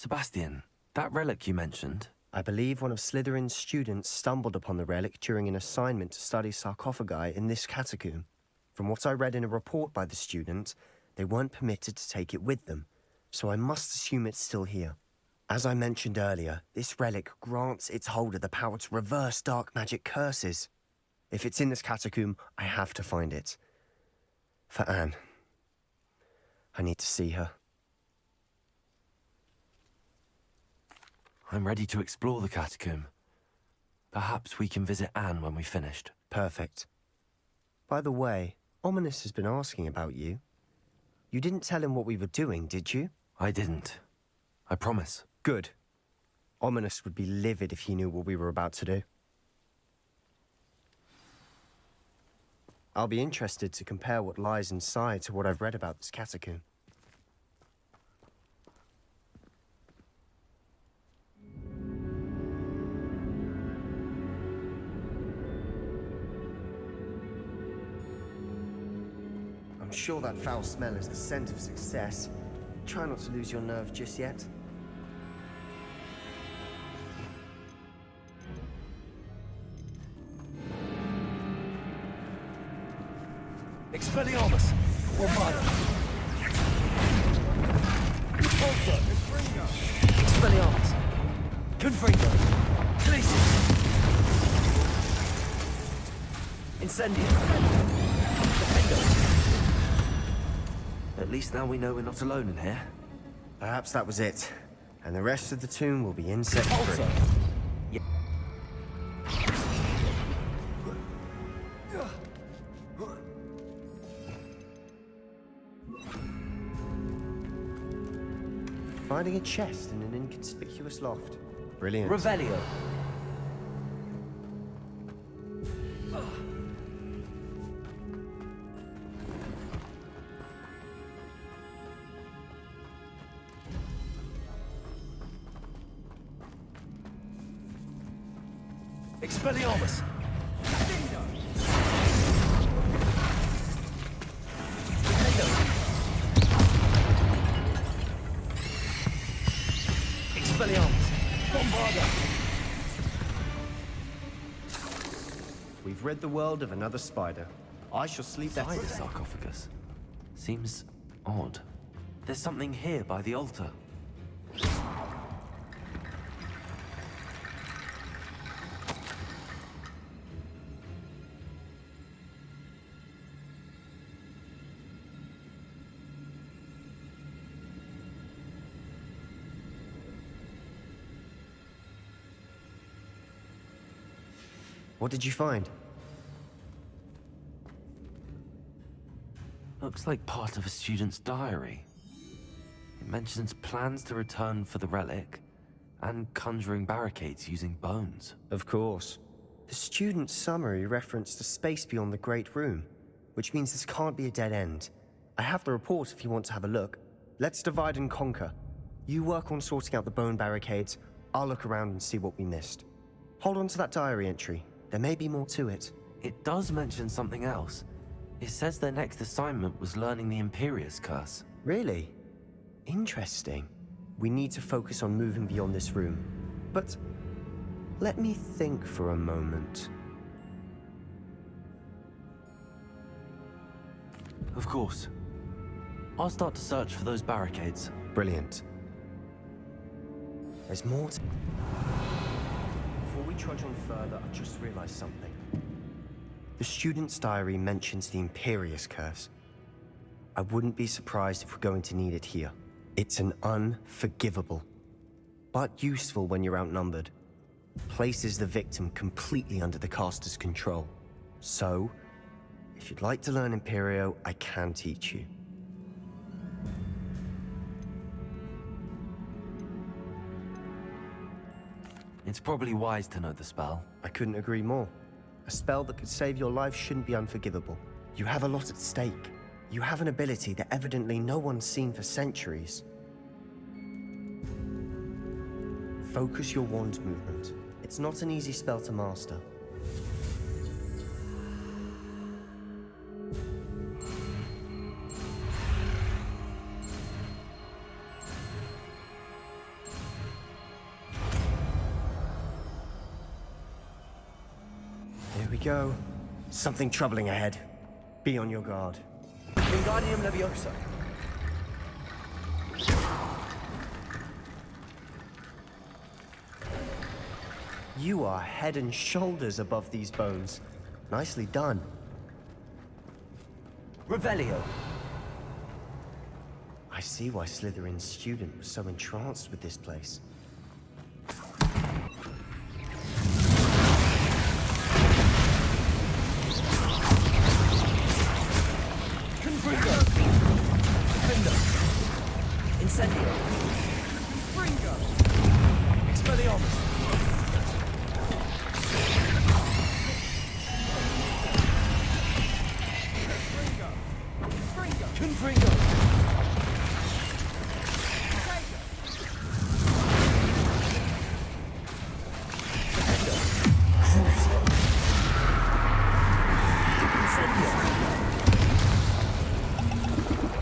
Sebastian, that relic you mentioned, I believe one of Slytherin's students stumbled upon the relic during an assignment to study sarcophagi in this catacomb. From what I read in a report by the student, they weren't permitted to take it with them, so I must assume it's still here. As I mentioned earlier, this relic grants its holder the power to reverse dark magic curses. If it's in this catacomb, I have to find it. For Anne. I need to see her. I'm ready to explore the catacomb. Perhaps we can visit Anne when we've finished. Perfect. By the way, Ominous has been asking about you. You didn't tell him what we were doing, did you? I didn't. I promise. Good. Ominous would be livid if he knew what we were about to do. I'll be interested to compare what lies inside to what I've read about this catacomb. I'm sure that foul smell is the scent of success. Try not to lose your nerve just yet. Expelliarmus! Bombarda! Repulsor! Expelliarmus! Confringo! Glacius! Incendio! Defendo! At least now we know we're not alone in here. Perhaps that was it. And the rest of the tomb will be insect-free. Yeah. Finding a chest in an inconspicuous loft. Brilliant. Revelio. Expelliarmus. Expelliarmus. Bombarda. We've rid the world of another spider. I shall sleep Inside better. the sarcophagus. Seems odd. There's something here by the altar. What did you find? Looks like part of a student's diary. It mentions plans to return for the relic and conjuring barricades using bones. Of course. The student's summary referenced a space beyond the Great Room, which means this can't be a dead end. I have the report if you want to have a look. Let's divide and conquer. You work on sorting out the bone barricades. I'll look around and see what we missed. Hold on to that diary entry. There may be more to it. It does mention something else. It says their next assignment was learning the Imperious curse. Really? Interesting. We need to focus on moving beyond this room. But let me think for a moment. Of course. I'll start to search for those barricades. Brilliant. There's more to... Before we trudge on further, I just realized something. The student's diary mentions the Imperious curse. I wouldn't be surprised if we're going to need it here. It's an unforgivable, but useful when you're outnumbered. Places the victim completely under the caster's control. So, if you'd like to learn Imperio, I can teach you. It's probably wise to know the spell. I couldn't agree more. A spell that could save your life shouldn't be unforgivable. You have a lot at stake. You have an ability that evidently no one's seen for centuries. Focus your wand movement. It's not an easy spell to master. go. Something troubling ahead. Be on your guard. Wingardium Leviosa. You are head and shoulders above these bones. Nicely done. Revelio. I see why Slytherin's student was so entranced with this place. Confringo! Defender! Incendio! Confringo! Expelliarmus! Confringo!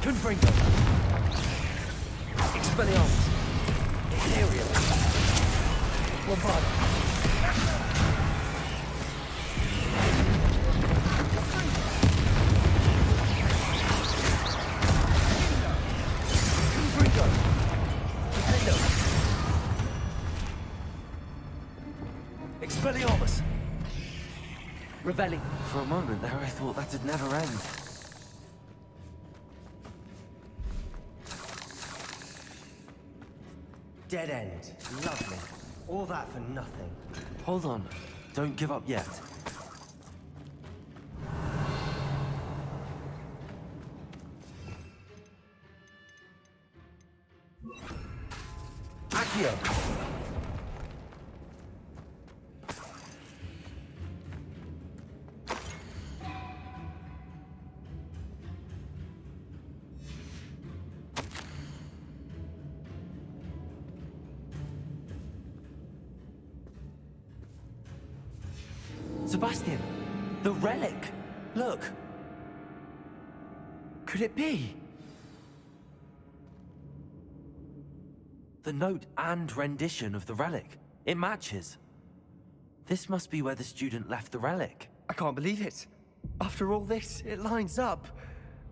Confringo! Expelliarmus! Imperio! Lombardo! Confringo! Defendo! Expelliarmus! Revelli! For a moment there, I thought that'd never end. Dead end. Lovely. All that for nothing. Hold on. Don't give up yet. Accio! Sebastian! The relic! Look! Could it be? The note and rendition of the relic. It matches. This must be where the student left the relic. I can't believe it. After all this, it lines up.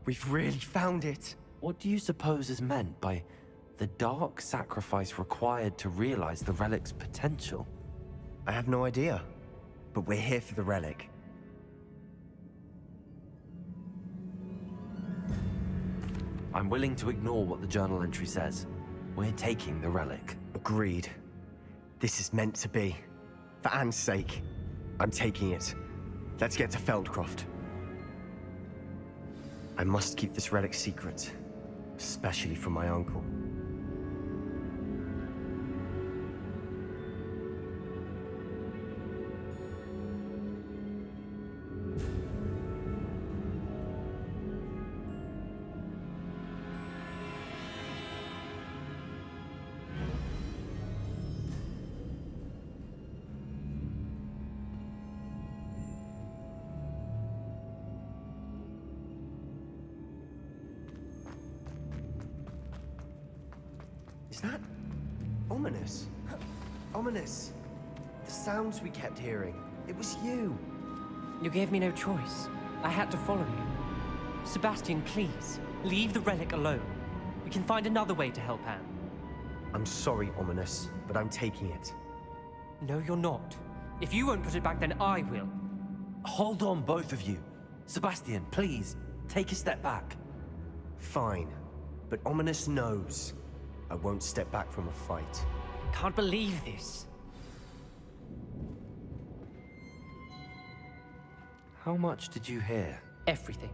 We've really found it. What do you suppose is meant by the dark sacrifice required to realize the relic's potential? I have no idea. But we're here for the relic. I'm willing to ignore what the journal entry says. We're taking the relic. Agreed. This is meant to be. For Anne's sake, I'm taking it. Let's get to Feldcroft. I must keep this relic secret, especially from my uncle. Is that ominous? Ominous. The sounds we kept hearing. It was you. You gave me no choice. I had to follow you. Sebastian, please, leave the relic alone. We can find another way to help Anne. I'm sorry, Ominous, but I'm taking it. No, you're not. If you won't put it back, then I will. Hold on, both of you. Sebastian, please, take a step back. Fine, but Ominous knows I won't step back from a fight. Can't believe this. How much did you hear? Everything.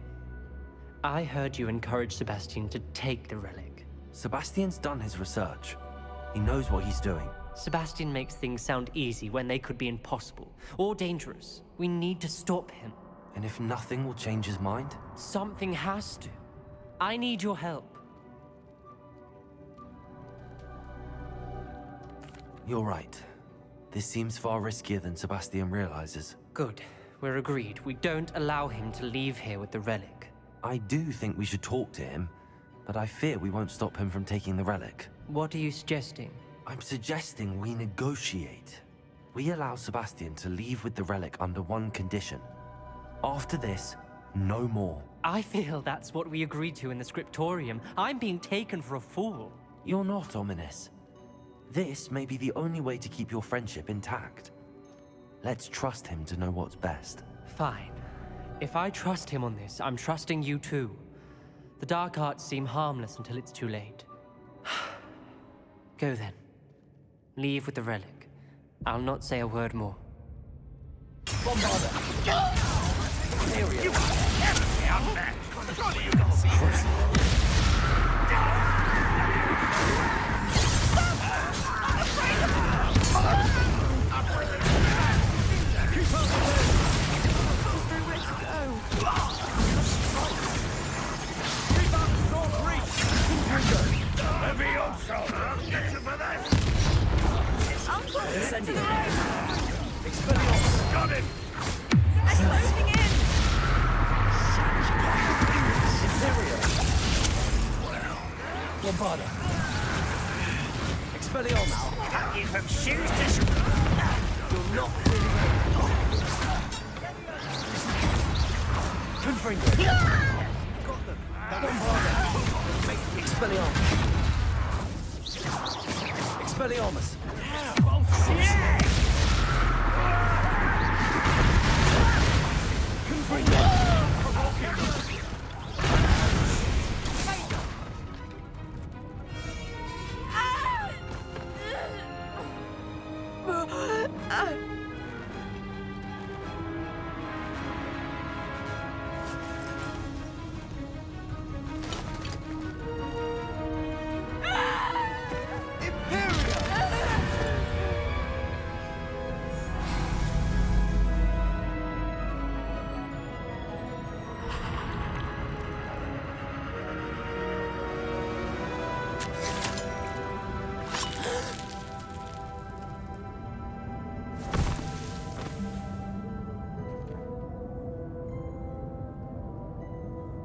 I heard you encourage Sebastian to take the relic. Sebastian's done his research. He knows what he's doing. Sebastian makes things sound easy when they could be impossible or dangerous. We need to stop him. And if nothing will change his mind? Something has to. I need your help. You're right. This seems far riskier than Sebastian realizes. Good. We're agreed. We don't allow him to leave here with the relic. I do think we should talk to him, but I fear we won't stop him from taking the relic. What are you suggesting? I'm suggesting we negotiate. We allow Sebastian to leave with the relic under one condition. After this, no more. I feel that's what we agreed to in the scriptorium. I'm being taken for a fool. You're not ominous. This may be the only way to keep your friendship intact. Let's trust him to know what's best. Fine. If I trust him on this, I'm trusting you too. The dark arts seem harmless until it's too late. Go then. Leave with the relic. I'll not say a word more. Bombarder! Imperio! Expelliarmus! Got him! Closing in! Imperio! Bombarder! Expelliarmus! Cut you from shoes to shoes! You're not feeling Confringo! Got them! Bombarder! Expelliarmus! Expelliarmus!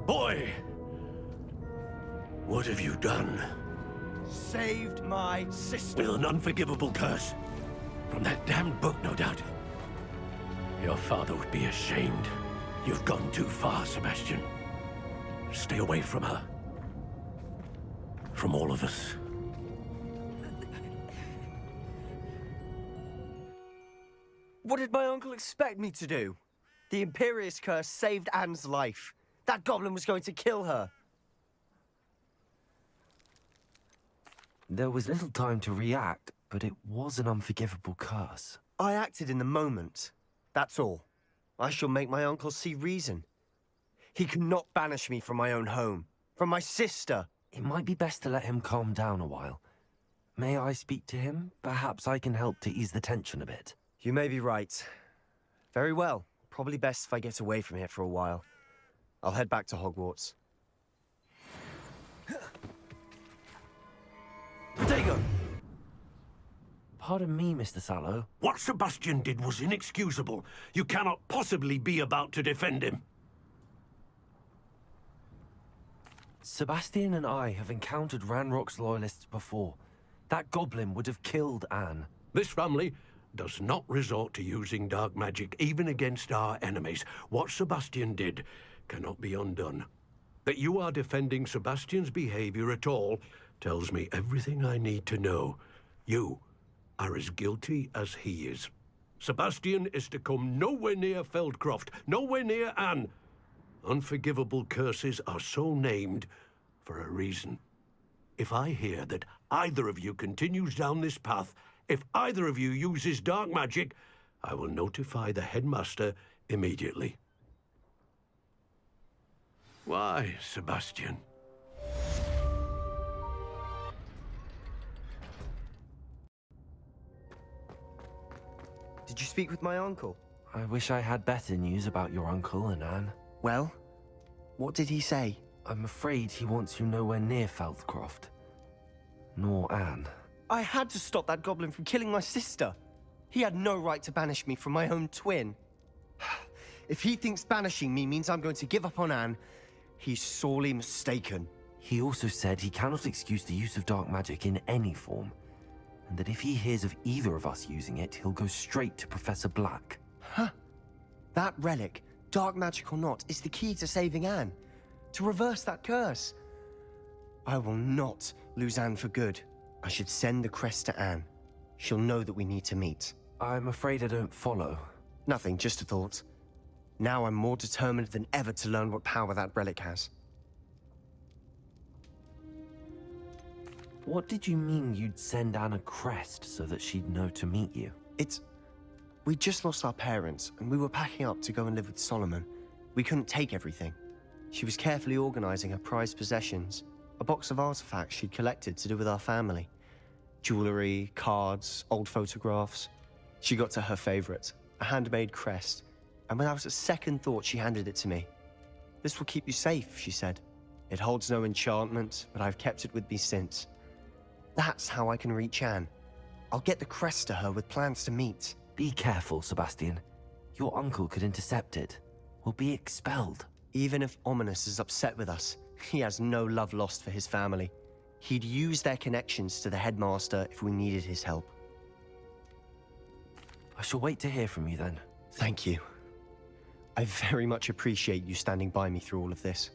Boy! What have you done? Saved my sister! With an unforgivable curse. From that damned book, no doubt. Your father would be ashamed. You've gone too far, Sebastian. Stay away from her. From all of us. What did my uncle expect me to do? The Imperious curse saved Anne's life. That goblin was going to kill her. There was little time to react, but it was an unforgivable curse. I acted in the moment. That's all. I shall make my uncle see reason. He cannot banish me from my own home, from my sister. It might be best to let him calm down a while. May I speak to him? Perhaps I can help to ease the tension a bit. You may be right. Very well. Probably best if I get away from here for a while. I'll head back to Hogwarts. Dago! Pardon me, Mr. Sallow. What Sebastian did was inexcusable. You cannot possibly be about to defend him. Sebastian and I have encountered Ranrock's loyalists before. That goblin would have killed Anne. This family does not resort to using dark magic, even against our enemies. What Sebastian did cannot be undone. That you are defending Sebastian's behavior at all tells me everything I need to know. You are as guilty as he is. Sebastian is to come nowhere near Feldcroft, nowhere near Anne. Unforgivable curses are so named for a reason. If I hear that either of you continues down this path, if either of you uses dark magic, I will notify the headmaster immediately. Why, Sebastian? Did you speak with my uncle? I wish I had better news about your uncle and Anne. Well, what did he say? I'm afraid he wants you nowhere near Feldcroft. Nor Anne. I had to stop that goblin from killing my sister. He had no right to banish me from my own twin. If he thinks banishing me means I'm going to give up on Anne, he's sorely mistaken. He also said he cannot excuse the use of dark magic in any form. and that if he hears of either of us using it, he'll go straight to Professor Black. That relic, dark magic or not, is the key to saving Anne. To reverse that curse. I will not lose Anne for good. I should send the crest to Anne. She'll know that we need to meet. I'm afraid I don't follow. Nothing, just a thought. Now I'm more determined than ever to learn what power that relic has. What did you mean you'd send Anne a crest so that she'd know to meet you? We just lost our parents, and we were packing up to go and live with Solomon. We couldn't take everything. She was carefully organizing her prized possessions, a box of artifacts she'd collected to do with our family. Jewelry, cards, old photographs. She got to her favorite, a handmade crest, and without a second thought, she handed it to me. "This will keep you safe," she said. "It holds no enchantment, but I've kept it with me since. That's how I can reach Anne. I'll get the crest to her with plans to meet." Be careful, Sebastian. Your uncle could intercept it. We'll be expelled. Even if Ominous is upset with us, he has no love lost for his family. He'd use their connections to the headmaster if we needed his help. I shall wait to hear from you then. Thank you. I very much appreciate you standing by me through all of this.